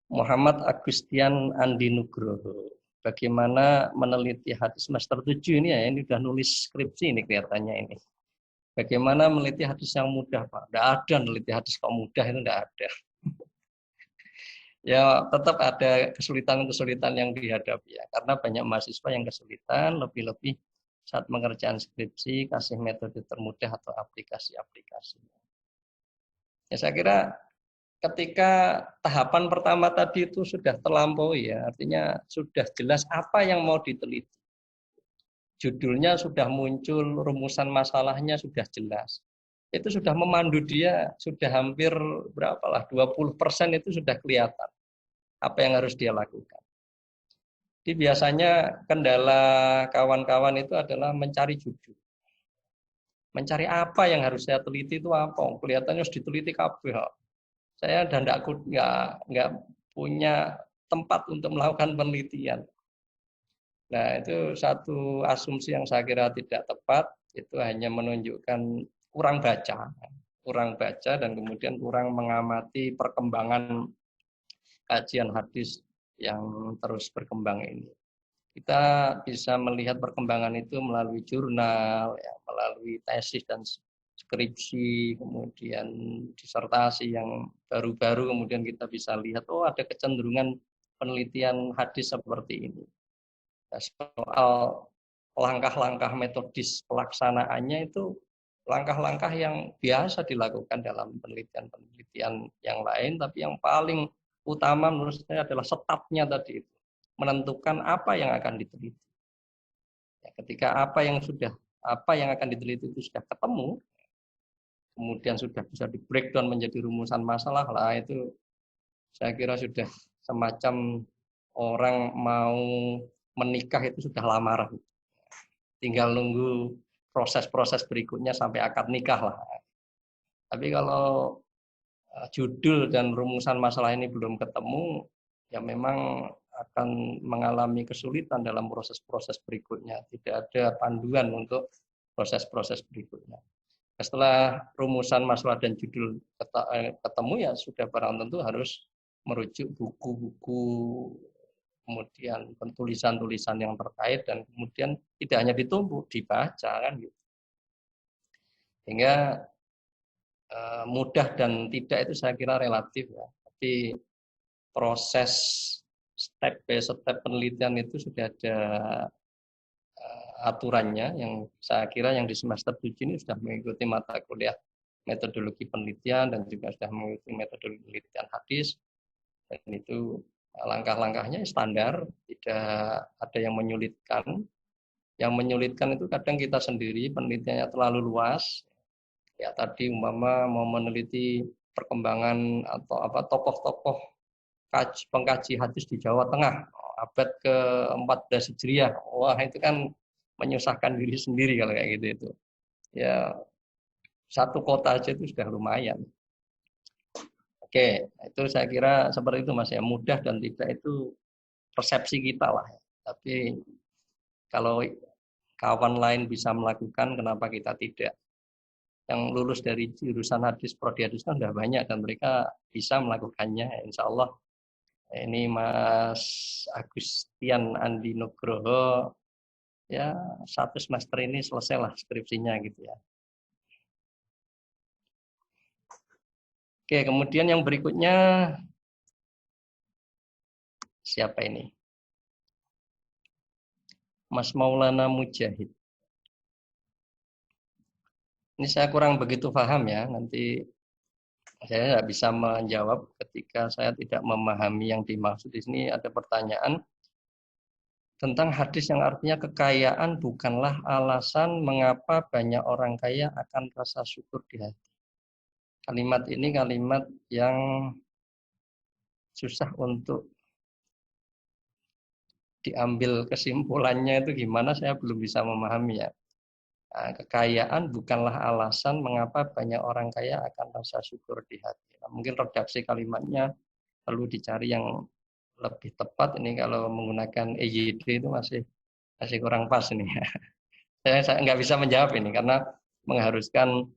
Muhammad Agustian Andi Nugroho. Bagaimana meneliti hadis semester 7 ini ya, ini udah nulis skripsi ini kelihatannya ini. Bagaimana meneliti hadis yang mudah, Pak? Tidak ada meneliti hadis kok mudah, itu tidak ada. Ya tetap ada kesulitan-kesulitan yang dihadapi ya, karena banyak mahasiswa yang kesulitan, lebih-lebih saat mengerjakan skripsi, kasih metode termudah atau aplikasi-aplikasi. Ya saya kira ketika tahapan pertama tadi itu sudah terlampaui ya, artinya sudah jelas apa yang mau diteliti. Judulnya sudah muncul, rumusan masalahnya sudah jelas. Itu sudah memandu dia, sudah hampir berapalah 20% itu sudah kelihatan apa yang harus dia lakukan. Jadi biasanya kendala kawan-kawan itu adalah mencari judul. Mencari apa yang harus saya teliti itu apa? Kelihatannya harus diteliti kabeh. Saya dan nggak punya tempat untuk melakukan penelitian. Nah, itu satu asumsi yang saya kira tidak tepat, itu hanya menunjukkan kurang baca dan kemudian kurang mengamati perkembangan kajian hadis yang terus berkembang ini. Kita bisa melihat perkembangan itu melalui jurnal, ya, melalui tesis dan skripsi, kemudian disertasi yang baru-baru, kemudian kita bisa lihat, oh ada kecenderungan penelitian hadis seperti ini. Nah, soal langkah-langkah metodis pelaksanaannya itu langkah-langkah yang biasa dilakukan dalam penelitian-penelitian yang lain, tapi yang paling utama menurut saya adalah setapnya tadi itu, menentukan apa yang akan diteliti. Ya, ketika apa yang akan diteliti itu sudah ketemu, kemudian sudah bisa di breakdown menjadi rumusan masalah lah, itu saya kira sudah semacam orang mau menikah itu sudah lamaran. Tinggal nunggu proses-proses berikutnya sampai akad nikah lah. Tapi kalau judul dan rumusan masalah ini belum ketemu, ya memang akan mengalami kesulitan dalam proses-proses berikutnya. Tidak ada panduan untuk proses-proses berikutnya. Setelah rumusan masalah dan judul ketemu, ya sudah barang tentu harus merujuk buku-buku, kemudian tulisan-tulisan yang terkait, dan kemudian tidak hanya ditumpuk, dibaca kan gitu. Sehingga mudah dan tidak itu saya kira relatif ya. Tapi proses step by step penelitian itu sudah ada aturannya, yang saya kira yang di semester 7 ini sudah mengikuti mata kuliah metodologi penelitian dan juga sudah mengikuti metodologi penelitian hadis, dan itu langkah-langkahnya standar, tidak ada yang menyulitkan. Yang menyulitkan itu kadang kita sendiri, penelitiannya terlalu luas. Ya tadi umpama mau meneliti perkembangan atau apa tokoh-tokoh pengkaji hadis di Jawa Tengah abad ke-14 Hijriah. Wah, itu kan menyusahkan diri sendiri kalau kayak gitu itu. Ya satu kota aja itu sudah lumayan. Oke, itu saya kira seperti itu Mas ya, mudah dan tidak itu persepsi kita lah. Tapi kalau kawan lain bisa melakukan, kenapa kita tidak? Yang lulus dari jurusan hadis, prodi hadis kan sudah banyak dan mereka bisa melakukannya. Insya Allah ini Mas Agustian Andi Nugroho ya satu semester ini selesailah skripsinya gitu ya. Oke, kemudian yang berikutnya siapa ini? Mas Maulana Mujahid. Ini saya kurang begitu paham ya, nanti saya tidak bisa menjawab ketika saya tidak memahami yang dimaksud di sini. Ada pertanyaan tentang hadis yang artinya kekayaan bukanlah alasan mengapa banyak orang kaya akan rasa syukur di hati. Kalimat ini kalimat yang susah untuk diambil kesimpulannya itu gimana, saya belum bisa memahami ya. Nah, kekayaan bukanlah alasan mengapa banyak orang kaya akan rasa syukur di hati. Nah, mungkin redaksi kalimatnya perlu dicari yang lebih tepat. Ini kalau menggunakan EYD itu masih kurang pas ini. Saya nggak bisa menjawab ini karena mengharuskan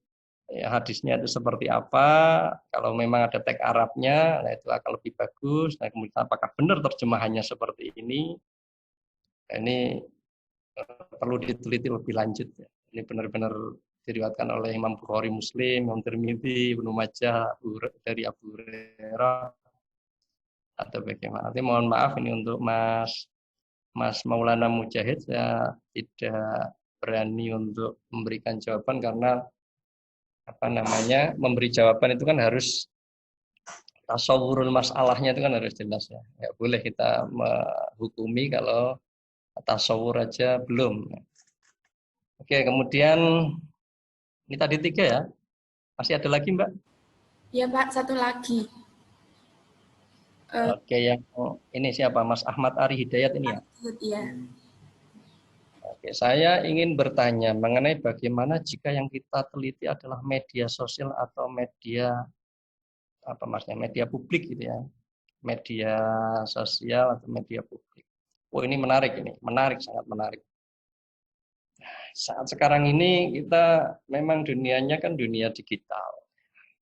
ya, hadisnya itu seperti apa. Kalau memang ada teks Arabnya, nah itu akan lebih bagus. Nah, kemudian apakah benar terjemahannya seperti ini? Nah, ini perlu diteliti lebih lanjut. Ya. Ini benar-benar diriwayatkan oleh Imam Bukhari, Muslim, Imam Tirmidzi, Ibnu Majah, dari Abu Hurairah atau bagaimana. Nanti mohon maaf ini untuk Mas Maulana Mujahid, saya tidak berani untuk memberikan jawaban karena apa namanya, memberi jawaban itu kan harus tasawurul masalahnya itu kan harus jelas ya. Nggak boleh kita menghukumi kalau tasawur aja belum. Oke, kemudian ini tadi 3 ya. Masih ada lagi, Mbak? Ya Pak, satu lagi. Oke, yang ini siapa? Mas Ahmad Ari Hidayat ini ya? Ya. Oke, saya ingin bertanya mengenai bagaimana jika yang kita teliti adalah media sosial atau media apa maksudnya media publik gitu ya. Media sosial atau media publik. Oh, ini menarik ini, menarik sangat menarik. Saat sekarang ini kita memang dunianya kan dunia digital.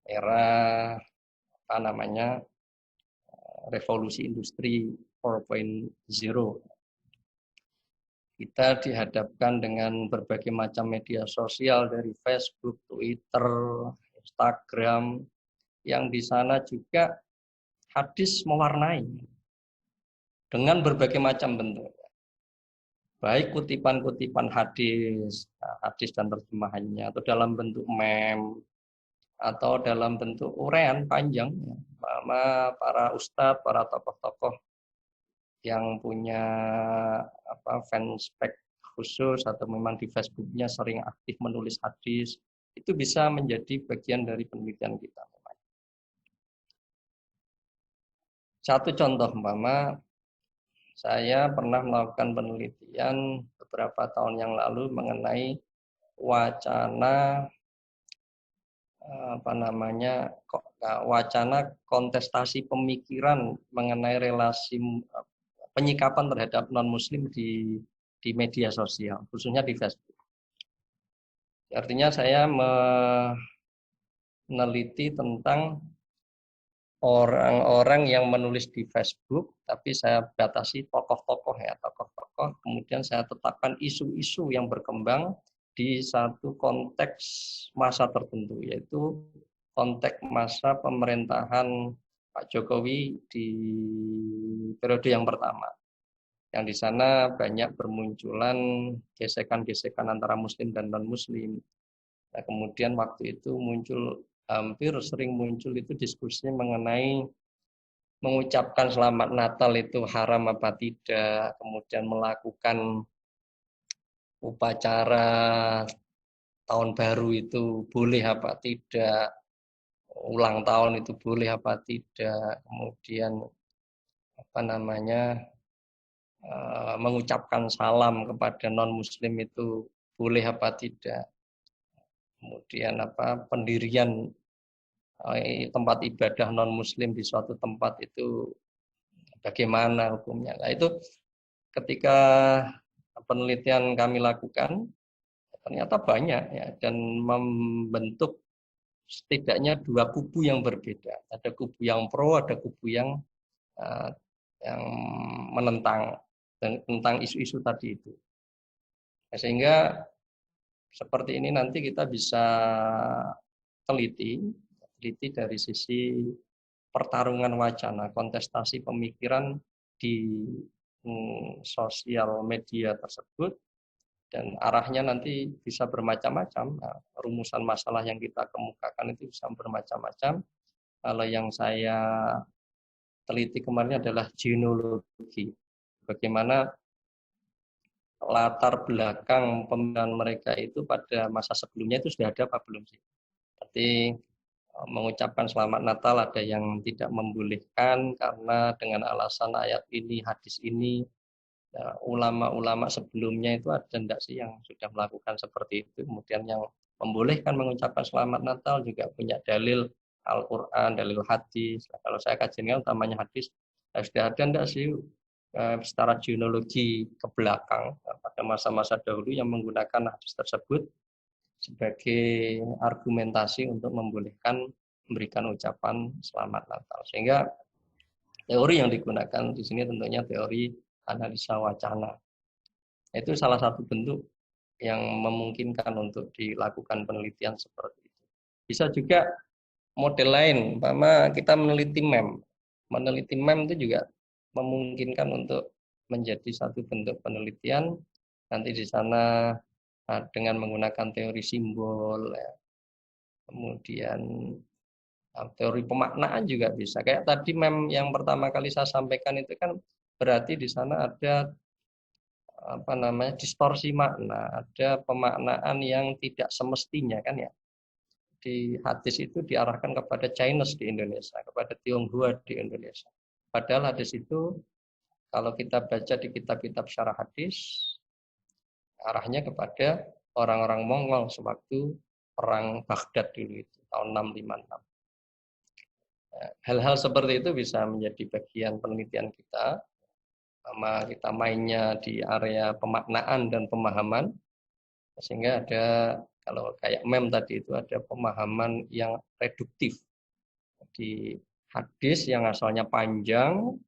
Era apa namanya? Revolusi industri 4.0. Kita dihadapkan dengan berbagai macam media sosial dari Facebook, Twitter, Instagram, yang di sana juga hadis mewarnai dengan berbagai macam bentuk. Baik kutipan-kutipan hadis, hadis dan terjemahannya, atau dalam bentuk meme, atau dalam bentuk uraian panjang, sama para ustadz, para tokoh-tokoh yang punya fanspage khusus atau memang di Facebooknya sering aktif menulis hadis, itu bisa menjadi bagian dari penelitian kita. Satu contoh, umpama saya pernah melakukan penelitian beberapa tahun yang lalu mengenai wacana wacana kontestasi pemikiran mengenai relasi penyikapan terhadap non-muslim di media sosial, khususnya di Facebook. Artinya saya meneliti tentang orang-orang yang menulis di Facebook, tapi saya batasi tokoh-tokoh ya, tokoh-tokoh. Kemudian saya tetapkan isu-isu yang berkembang di satu konteks masa tertentu, yaitu konteks masa pemerintahan Pak Jokowi di periode yang pertama. Yang di sana banyak bermunculan gesekan-gesekan antara Muslim dan non-Muslim. Nah, kemudian waktu itu hampir sering muncul itu diskusi mengenai mengucapkan selamat Natal itu haram apa tidak, kemudian melakukan upacara tahun baru itu boleh apa tidak, ulang tahun itu boleh apa tidak, kemudian mengucapkan salam kepada non muslim itu boleh apa tidak, kemudian pendirian tempat ibadah non muslim di suatu tempat itu bagaimana hukumnya. Nah, itu ketika penelitian kami lakukan ternyata banyak ya, dan membentuk setidaknya 2 kubu yang berbeda. Ada kubu yang pro, ada kubu yang menentang tentang isu-isu tadi itu. Nah, sehingga seperti ini nanti kita bisa teliti dari sisi pertarungan wacana, kontestasi pemikiran di sosial media tersebut, dan arahnya nanti bisa bermacam-macam. Nah, rumusan masalah yang kita kemukakan itu bisa bermacam-macam. Kalau yang saya teliti kemarin adalah genealogi. Bagaimana latar belakang pemilihan mereka itu pada masa sebelumnya itu sudah ada apa belum sih? Seperti mengucapkan selamat Natal ada yang tidak membolehkan karena dengan alasan ayat ini, hadis ini. Nah, ulama-ulama sebelumnya itu ada enggak sih yang sudah melakukan seperti itu? Kemudian yang membolehkan mengucapkan selamat Natal juga punya dalil Al-Quran, dalil hadis. Nah, kalau saya kajian utamanya hadis, sudah ada enggak sih secara genealogi ke belakang pada masa-masa dahulu yang menggunakan hadis tersebut sebagai argumentasi untuk membolehkan memberikan ucapan selamat Natal. Sehingga teori yang digunakan di sini tentunya teori analisa wacana. Itu salah satu bentuk yang memungkinkan untuk dilakukan penelitian seperti itu. Bisa juga model lain, umpama kita meneliti meme. Meneliti meme itu juga memungkinkan untuk menjadi satu bentuk penelitian. Nanti di sana dengan menggunakan teori simbol, ya. Kemudian teori pemaknaan juga bisa. Kayak tadi meme yang pertama kali saya sampaikan itu kan berarti di sana ada distorsi makna, ada pemaknaan yang tidak semestinya kan ya. Di hadis itu diarahkan kepada Chinese di Indonesia, kepada Tionghoa di Indonesia. Padahal hadis itu kalau kita baca di kitab-kitab syarah hadis, arahnya kepada orang-orang Mongol sewaktu perang Baghdad dulu itu tahun 656. Hal-hal seperti itu bisa menjadi bagian penelitian kita. Sama kita mainnya di area pemaknaan dan pemahaman, sehingga ada, kalau kayak meme tadi itu ada pemahaman yang reduktif. Di hadis yang asalnya panjang,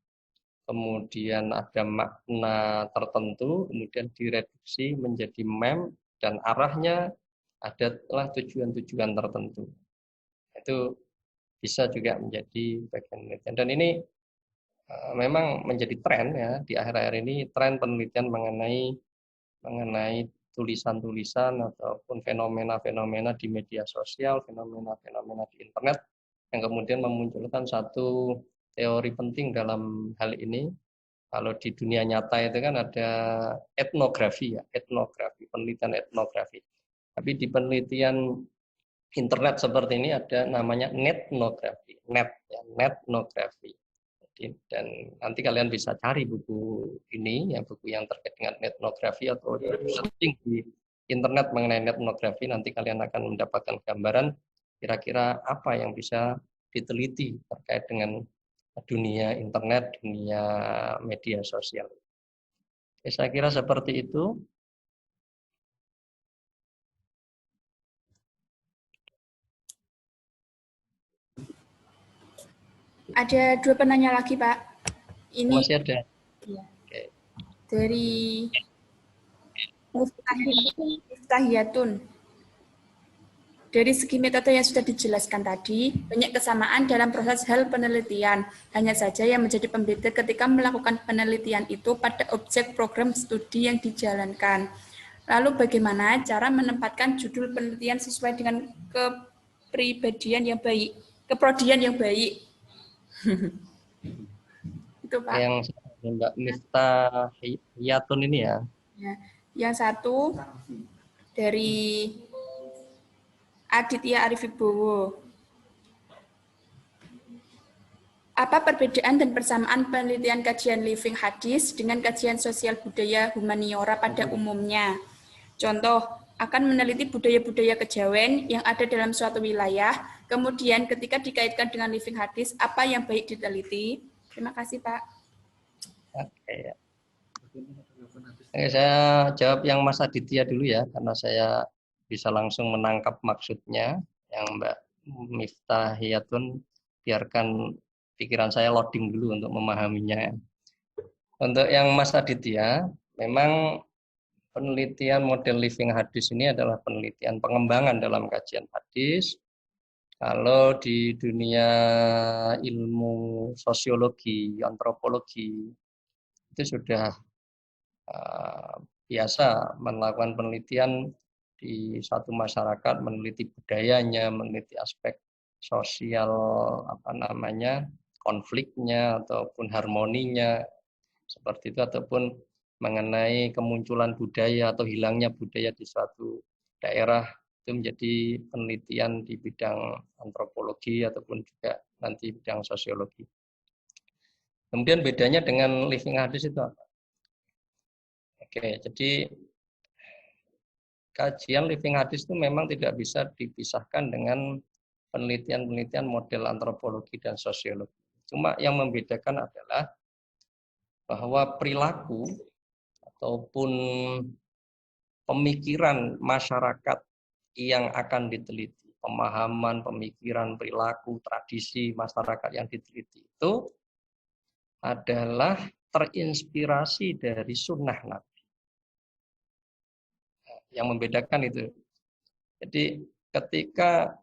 kemudian ada makna tertentu, kemudian direduksi menjadi meme dan arahnya adalah tujuan-tujuan tertentu. Itu bisa juga menjadi bagian penelitian. Dan ini memang menjadi tren ya di akhir-akhir ini, tren penelitian mengenai tulisan-tulisan ataupun fenomena-fenomena di media sosial, fenomena-fenomena di internet yang kemudian memunculkan satu teori penting dalam hal ini. Kalau di dunia nyata itu kan ada etnografi ya, etnografi, penelitian etnografi. Tapi di penelitian internet seperti ini ada namanya netnografi, netnografi. Dan nanti kalian bisa cari buku ini, ya buku yang terkait dengan etnografi atau searching di internet mengenai etnografi, nanti kalian akan mendapatkan gambaran kira-kira apa yang bisa diteliti terkait dengan dunia internet, dunia media sosial. Oke, saya kira seperti itu. Ada 2 penanya lagi, Pak. Ini Masih ada. ya, Oke. dari Muftahiyatun. Dari segi metode yang sudah dijelaskan tadi, banyak kesamaan dalam proses hal penelitian. Hanya saja yang menjadi pembeda ketika melakukan penelitian itu pada objek program studi yang dijalankan. Lalu bagaimana cara menempatkan judul penelitian sesuai dengan kepribadian yang baik, keprodian yang baik. Itu, Pak. Yang Mbak Miftahiyatun ini ya. Ya. Yang satu dari Aditya Arif Wibowo. Apa perbedaan dan persamaan penelitian kajian living hadis dengan kajian sosial budaya humaniora pada umumnya? Contoh, akan meneliti budaya-budaya kejawen yang ada dalam suatu wilayah, kemudian ketika dikaitkan dengan living hadis, apa yang baik diteliti? Terima kasih, Pak. Oke. Oke, saya jawab yang Mas Aditya dulu ya, karena saya bisa langsung menangkap maksudnya. Yang Mbak Miftahiyatun, biarkan pikiran saya loading dulu untuk memahaminya. Untuk yang Mas Aditya, memang penelitian model living hadis ini adalah penelitian pengembangan dalam kajian hadis. Kalau di dunia ilmu sosiologi, antropologi, itu sudah biasa melakukan penelitian di satu masyarakat, meneliti budayanya, meneliti aspek sosial konfliknya ataupun harmoninya seperti itu, ataupun mengenai kemunculan budaya atau hilangnya budaya di suatu daerah, itu menjadi penelitian di bidang antropologi ataupun juga nanti bidang sosiologi. Kemudian bedanya dengan living hadis itu apa? Oke, jadi kajian living hadis itu memang tidak bisa dipisahkan dengan penelitian-penelitian model antropologi dan sosiologi. Cuma yang membedakan adalah bahwa perilaku ataupun pemikiran masyarakat yang akan diteliti, pemahaman, pemikiran, perilaku, tradisi masyarakat yang diteliti itu adalah terinspirasi dari sunnah Nabi. Yang membedakan itu. Jadi ketika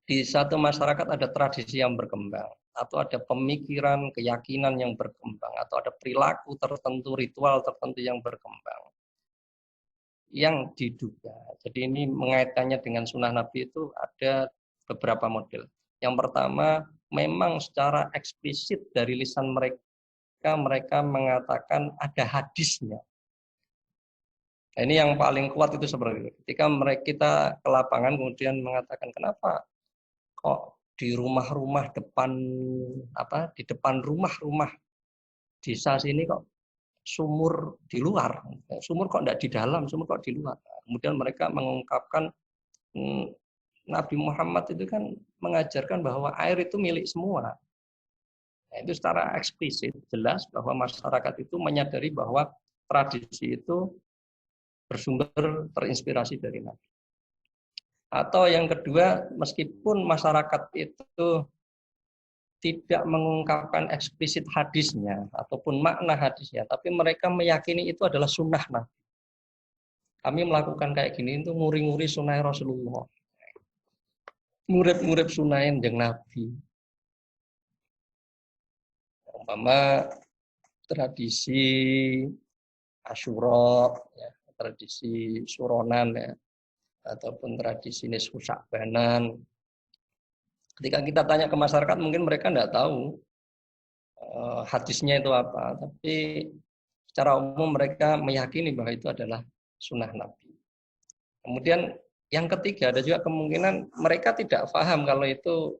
di satu masyarakat ada tradisi yang berkembang, atau ada pemikiran, keyakinan yang berkembang, atau ada perilaku tertentu, ritual tertentu yang berkembang, yang diduga. Jadi ini mengaitkannya dengan sunnah Nabi itu ada beberapa model. Yang pertama, memang secara eksplisit dari lisan mereka mengatakan ada hadisnya. Ini yang paling kuat itu seperti itu. Ketika kita ke lapangan kemudian mengatakan kenapa kok di rumah-rumah depan di depan rumah-rumah desa sini kok sumur di luar, sumur kok tidak di dalam, sumur kok di luar. Kemudian mereka mengungkapkan Nabi Muhammad itu kan mengajarkan bahwa air itu milik semua. Nah, itu secara eksplisit jelas bahwa masyarakat itu menyadari bahwa tradisi itu bersumber terinspirasi dari Nabi. Atau yang kedua, meskipun masyarakat itu tidak mengungkapkan eksplisit hadisnya ataupun makna hadisnya, tapi mereka meyakini itu adalah sunnah Nabi. Kami melakukan kayak gini itu nguri-nguri sunnah Rasulullah, murid-murid sunnah yang Nabi. Umpama tradisi Asyura, ya, tradisi suronan, ya, ataupun tradisi nisfu Sya'banan. Ketika kita tanya ke masyarakat, mungkin mereka tidak tahu hadisnya itu apa, tapi secara umum mereka meyakini bahwa itu adalah sunnah Nabi. Kemudian yang ketiga, ada juga kemungkinan mereka tidak paham kalau itu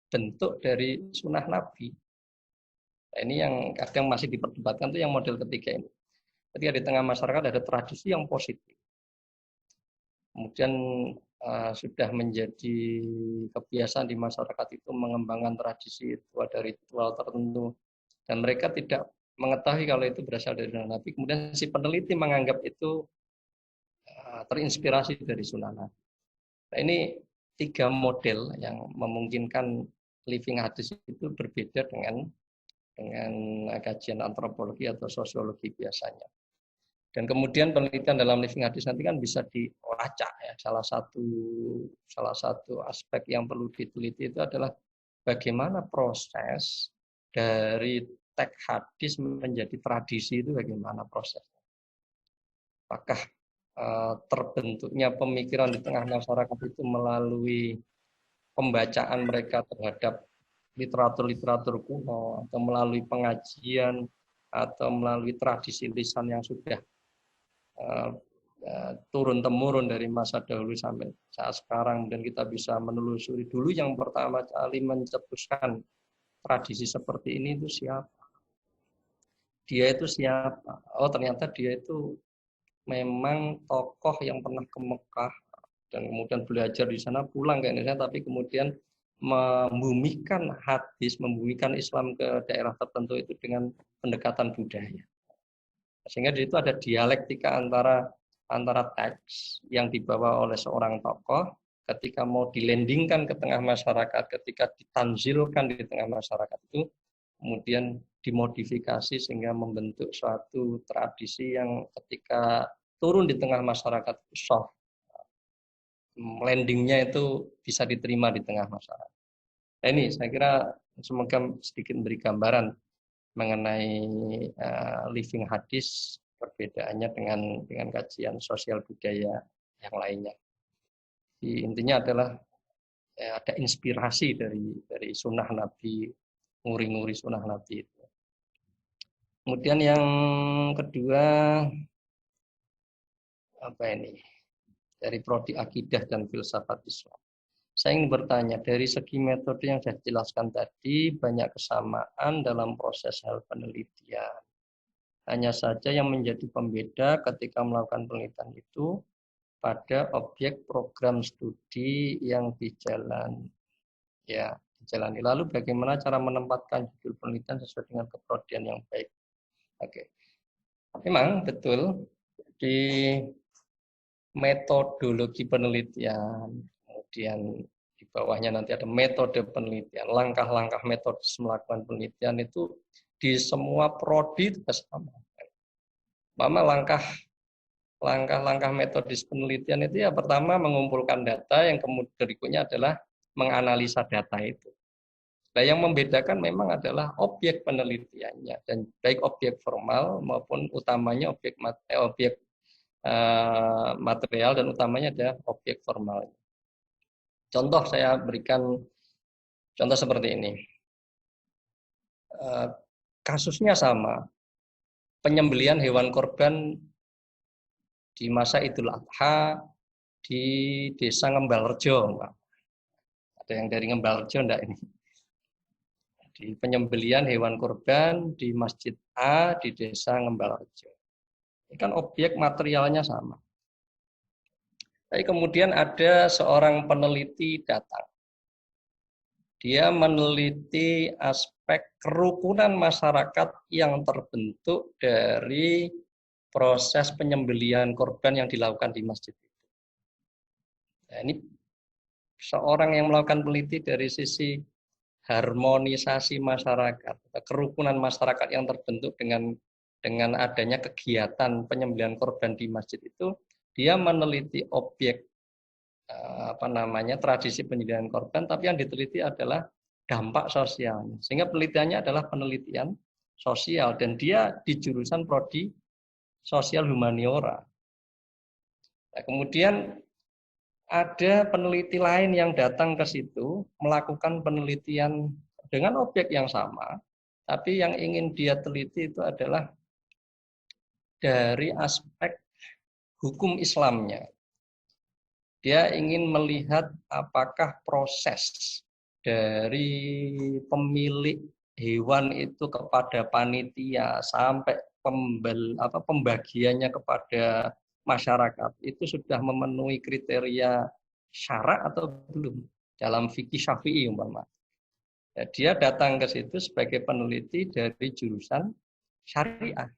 bentuk dari sunnah Nabi. Nah, ini yang kadang masih diperdebatkan itu yang model ketiga ini. Ketika di tengah masyarakat ada tradisi yang positif, kemudian sudah menjadi kebiasaan di masyarakat itu mengembangkan tradisi itu, ada ritual tertentu, dan mereka tidak mengetahui kalau itu berasal dari sunnah Nabi. Kemudian si peneliti menganggap itu terinspirasi dari sunnah Nabi. Nah, ini 3 model yang memungkinkan living hadis itu berbeda dengan kajian antropologi atau sosiologi biasanya. Dan kemudian penelitian dalam living hadis nanti kan bisa dilacak, ya. Salah satu aspek yang perlu diteliti itu adalah bagaimana proses dari teks hadis menjadi tradisi itu, bagaimana prosesnya. Apakah terbentuknya pemikiran di tengah masyarakat itu melalui pembacaan mereka terhadap literatur-literatur kuno, atau melalui pengajian, atau melalui tradisi lisan yang sudah turun-temurun dari masa dahulu sampai saat sekarang, dan kita bisa menelusuri dulu yang pertama kali mencetuskan tradisi seperti ini itu siapa? Dia itu siapa? Oh, ternyata dia itu memang tokoh yang pernah ke Mekah dan kemudian belajar di sana, pulang ke Indonesia, tapi kemudian membumikan hadis, membumikan Islam ke daerah tertentu itu dengan pendekatan budaya. Sehingga di situ ada dialektika antara teks yang dibawa oleh seorang tokoh ketika mau dilandingkan ke tengah masyarakat, ketika ditanzilkan di tengah masyarakat itu, kemudian dimodifikasi sehingga membentuk suatu tradisi yang ketika turun di tengah masyarakat soft, landingnya itu bisa diterima di tengah masyarakat. Nah, ini saya kira semoga sedikit memberi gambaran mengenai living hadis, perbedaannya dengan kajian sosial budaya yang lainnya. Jadi, intinya adalah ada inspirasi dari sunnah Nabi, nguri-nguri sunnah Nabi itu. Kemudian yang kedua, apa ini? Dari prodi akidah dan filsafat Islam. Saya ingin bertanya, dari segi metode yang saya jelaskan tadi, banyak kesamaan dalam proses hal penelitian. Hanya saja yang menjadi pembeda ketika melakukan penelitian itu pada objek program studi yang dijalani. Lalu bagaimana cara menempatkan judul penelitian sesuai dengan keprodian yang baik? Oke. Memang betul, di metodologi penelitian, kemudian di bawahnya nanti ada metode penelitian, langkah-langkah metodis melakukan penelitian itu di semua prodi itu sama. Mama langkah-langkah metodis penelitian itu ya pertama mengumpulkan data, yang kemudian berikutnya adalah menganalisa data itu. Nah, yang membedakan memang adalah objek penelitiannya, dan baik objek formal maupun utamanya objek material, dan utamanya ada objek formal. Contoh saya berikan contoh seperti ini. Kasusnya sama, penyembelihan hewan korban di masa Idul Adha di Desa Ngembalrejo. Ada yang dari Ngembalrejo enggak ini? Di penyembelihan hewan korban di Masjid A di Desa Ngembalrejo. Ini kan objek materialnya sama. Tapi kemudian ada seorang peneliti datang. Dia meneliti aspek kerukunan masyarakat yang terbentuk dari proses penyembelihan korban yang dilakukan di masjid itu. Nah, ini seorang yang melakukan peneliti dari sisi harmonisasi masyarakat, kerukunan masyarakat yang terbentuk dengan adanya kegiatan penyembelihan korban di masjid itu, dia meneliti objek tradisi penyembelihan korban, tapi yang diteliti adalah dampak sosialnya. Sehingga penelitiannya adalah penelitian sosial, dan dia di jurusan prodi sosial humaniora. Nah, kemudian ada peneliti lain yang datang ke situ melakukan penelitian dengan objek yang sama, tapi yang ingin dia teliti itu adalah dari aspek hukum Islamnya. Dia ingin melihat apakah proses dari pemilik hewan itu kepada panitia sampai pembagiannya kepada masyarakat itu sudah memenuhi kriteria syarak atau belum dalam fikih Syafi'i umpama. Ya, dia datang ke situ sebagai peneliti dari jurusan syariah.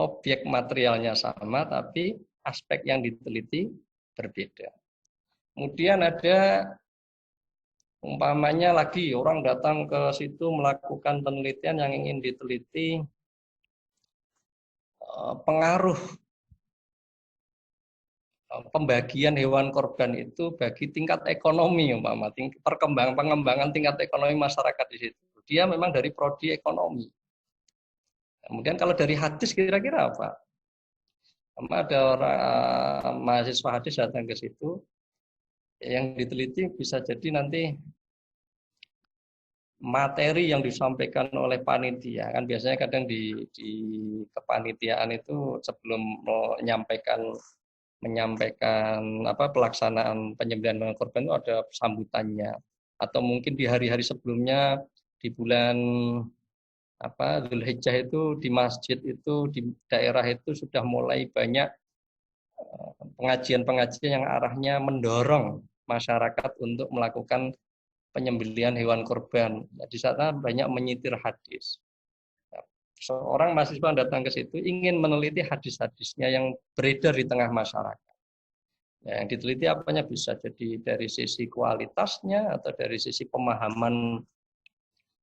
Objek materialnya sama, tapi aspek yang diteliti berbeda. Kemudian ada umpamanya lagi orang datang ke situ melakukan penelitian yang ingin diteliti pengaruh pembagian hewan korban itu bagi tingkat ekonomi, umpama pengembangan tingkat ekonomi masyarakat di situ. Dia memang dari prodi ekonomi. Kemudian kalau dari hadis kira-kira apa? Ada orang mahasiswa hadis datang ke situ, yang diteliti bisa jadi nanti materi yang disampaikan oleh panitia, kan biasanya kadang di kepanitiaan itu sebelum menyampaikan pelaksanaan penyembelihan korban itu ada sambutannya, atau mungkin di hari-hari sebelumnya di bulan Dzulhijjah itu di masjid itu di daerah itu sudah mulai banyak pengajian-pengajian yang arahnya mendorong masyarakat untuk melakukan penyembelihan hewan korban. Di sana banyak menyitir hadis. Seorang mahasiswa datang ke situ ingin meneliti hadis-hadisnya yang beredar di tengah masyarakat. Yang diteliti apanya bisa jadi dari sisi kualitasnya atau dari sisi pemahaman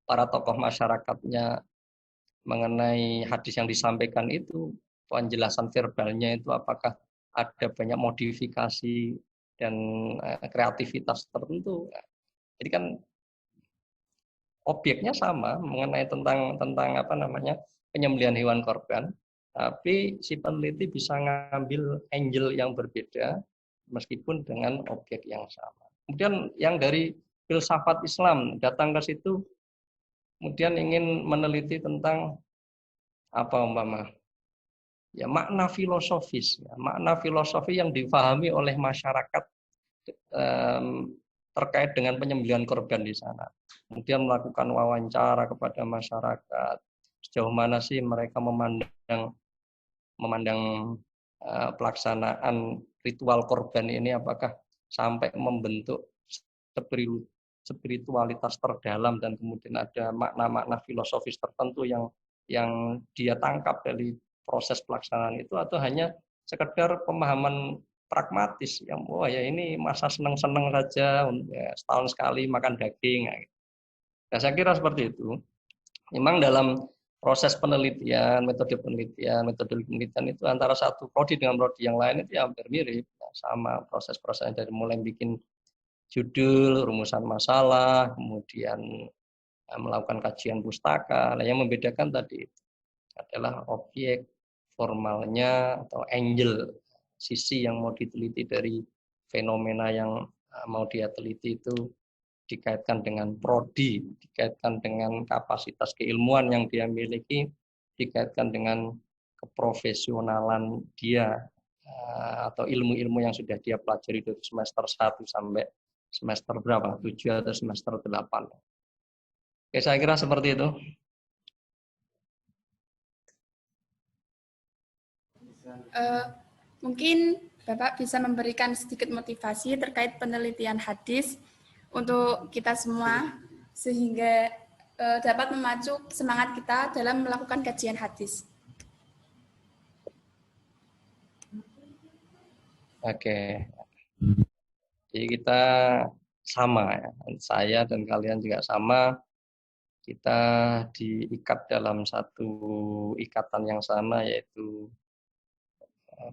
para tokoh masyarakatnya mengenai hadis yang disampaikan itu, penjelasan verbalnya itu apakah ada banyak modifikasi dan kreativitas tertentu. Jadi kan objeknya sama mengenai tentang penyembelihan hewan korban, tapi si peneliti bisa ngambil angle yang berbeda meskipun dengan objek yang sama. Kemudian yang dari filsafat Islam datang ke situ, kemudian ingin meneliti tentang makna filosofis, makna filosofi yang difahami oleh masyarakat terkait dengan penyembelihan korban di sana. Kemudian melakukan wawancara kepada masyarakat, sejauh mana sih mereka memandang pelaksanaan ritual korban ini, apakah sampai membentuk spiritualitas terdalam dan kemudian ada makna-makna filosofis tertentu yang dia tangkap dari proses pelaksanaan itu, atau hanya sekedar pemahaman pragmatis yang wah ya ini masa seneng-seneng saja ya, setahun sekali makan daging. Nah, saya kira seperti itu. Memang dalam proses penelitian, metode penelitian itu antara satu prodi dengan prodi yang lain itu hampir mirip, ya, sama proses-prosesnya dari mulai bikin judul, rumusan masalah, kemudian melakukan kajian pustaka. Nah, yang membedakan tadi adalah objek formalnya atau angle sisi yang mau diteliti dari fenomena yang mau dia teliti itu dikaitkan dengan prodi, dikaitkan dengan kapasitas keilmuan yang dia miliki, dikaitkan dengan keprofesionalan dia atau ilmu-ilmu yang sudah dia pelajari dari semester 1 sampai semester berapa? 7 atau semester 8. Oke, saya kira seperti itu. Mungkin Bapak bisa memberikan sedikit motivasi terkait penelitian hadis untuk kita semua, sehingga dapat memacu semangat kita dalam melakukan kajian hadis. Oke. Jadi kita sama ya, saya dan kalian juga sama. Kita diikat dalam satu ikatan yang sama, yaitu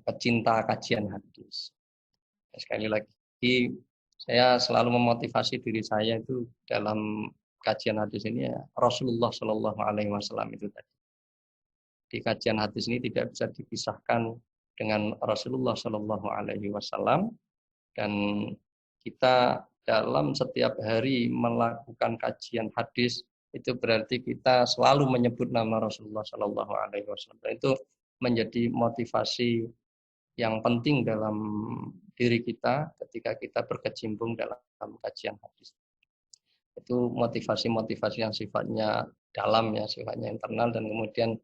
pecinta kajian hadis. Sekali lagi, saya selalu memotivasi diri saya itu dalam kajian hadis ini ya Rasulullah Shallallahu Alaihi Wasallam itu tadi. Di kajian hadis ini tidak bisa dipisahkan dengan Rasulullah Shallallahu Alaihi Wasallam, dan kita dalam setiap hari melakukan kajian hadis itu berarti kita selalu menyebut nama Rasulullah Shallallahu Alaihi Wasallam. Itu menjadi motivasi yang penting dalam diri kita ketika kita berkecimpung dalam kajian hadis. Itu motivasi-motivasi yang sifatnya dalam ya, sifatnya internal. Dan kemudian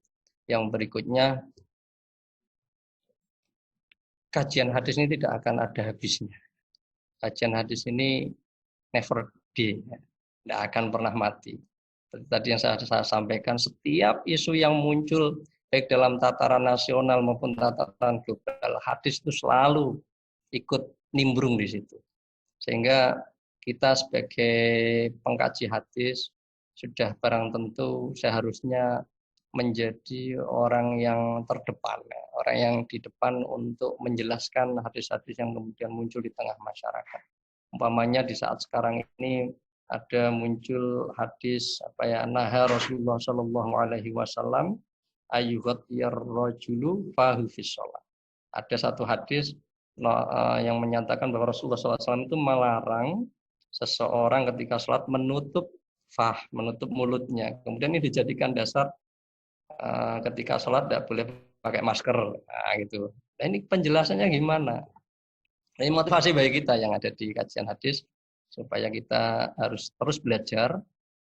yang berikutnya, kajian hadis ini tidak akan ada habisnya. Kajian hadis ini never die, tidak akan pernah mati. Tadi yang saya sampaikan, setiap isu yang muncul baik dalam tataran nasional maupun tataran global, hadis itu selalu ikut nimbrung di situ. Sehingga kita sebagai pengkaji hadis sudah barang tentu seharusnya menjadi orang yang terdepan, orang yang di depan untuk menjelaskan hadis-hadis yang kemudian muncul di tengah masyarakat. Umpamanya di saat sekarang ini ada muncul hadis naha Rasulullah Shallallahu Alaihi Wasallam ayyughattiyar rajulu fahu fis shalah. Ada satu hadis yang menyatakan bahwa Rasulullah SAW itu melarang seseorang ketika sholat menutup menutup mulutnya. Kemudian ini dijadikan dasar ketika sholat tidak boleh pakai masker, gitu. Nah, ini penjelasannya gimana? Ini motivasi bagi kita yang ada di kajian hadis supaya kita harus terus belajar,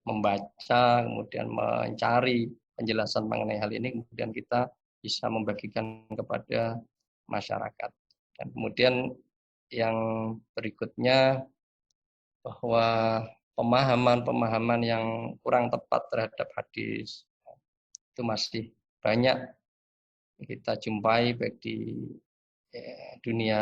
membaca, kemudian mencari penjelasan mengenai hal ini, kemudian kita bisa membagikan kepada masyarakat. Dan kemudian yang berikutnya, bahwa pemahaman-pemahaman yang kurang tepat terhadap hadis itu masih banyak kita jumpai baik di dunia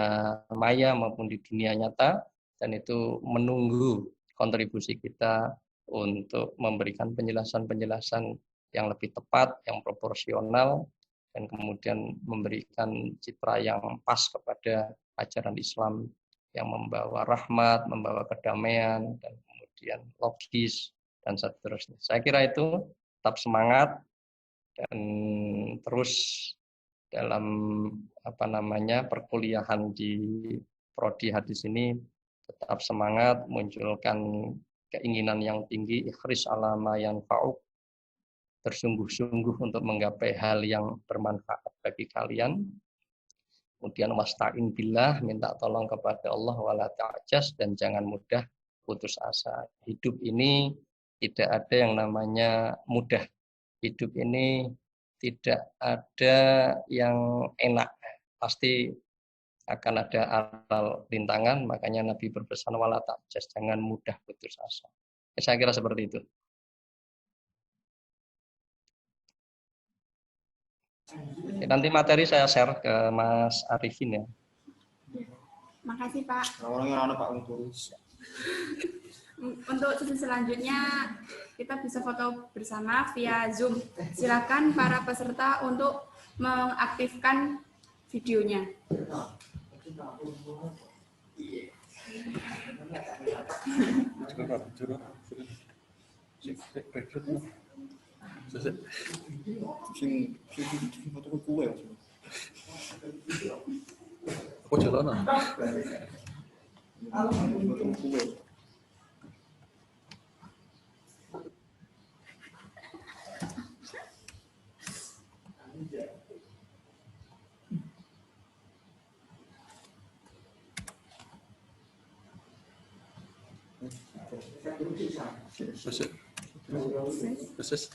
maya maupun di dunia nyata, dan itu menunggu kontribusi kita untuk memberikan penjelasan-penjelasan yang lebih tepat, yang proporsional, dan kemudian memberikan citra yang pas kepada ajaran Islam yang membawa rahmat, membawa kedamaian, dan kemudian logis, dan seterusnya. Saya kira itu, tetap semangat, dan terus dalam perkuliahan di prodi hadis ini tetap semangat, munculkan keinginan yang tinggi, ikhris alama yang fa'uk, bersungguh-sungguh untuk menggapai hal yang bermanfaat bagi kalian. Kemudian wasta'in billah, minta tolong kepada Allah, wala ta'jas, dan jangan mudah putus asa. Hidup ini tidak ada yang namanya mudah. Hidup ini tidak ada yang enak. Pasti akan ada aral rintangan, makanya Nabi berpesan wala ta'jas, jangan mudah putus asa. Saya kira seperti itu. Oke, nanti materi saya share ke Mas Arifin ya. Makasih Pak. Orang-orang anak Pak Unturus. Untuk sesi selanjutnya kita bisa foto bersama via Zoom. Silakan para peserta untuk mengaktifkan videonya. Sing foto kue. Aku jalan. Foto kue. Proses.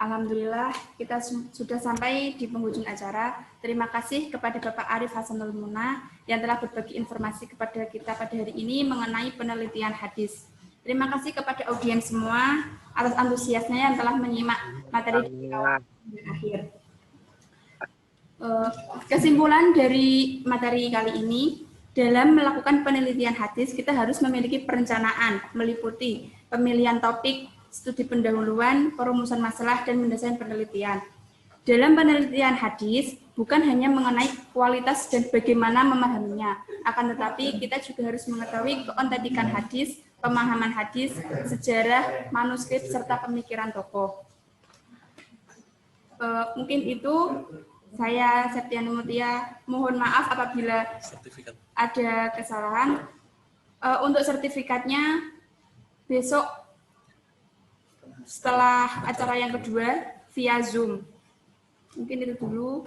Alhamdulillah kita sudah sampai di penghujung acara. Terima kasih kepada Bapak Arif Hasanul Muna yang telah berbagi informasi kepada kita pada hari ini mengenai penelitian hadis. Terima kasih kepada audiens semua atas antusiasnya yang telah menyimak materi di awal dan akhir. Kesimpulan dari materi kali ini, dalam melakukan penelitian hadis kita harus memiliki perencanaan meliputi pemilihan topik, studi pendahuluan, perumusan masalah, dan mendesain penelitian. Dalam penelitian hadis bukan hanya mengenai kualitas dan bagaimana memahaminya, akan tetapi kita juga harus mengetahui keotentikan hadis, pemahaman hadis, sejarah, manuskrip, serta pemikiran tokoh. Mungkin itu. Saya Septiani Mutia, mohon maaf apabila ada kesalahan. Untuk sertifikatnya besok setelah acara yang kedua via Zoom. Mungkin itu dulu.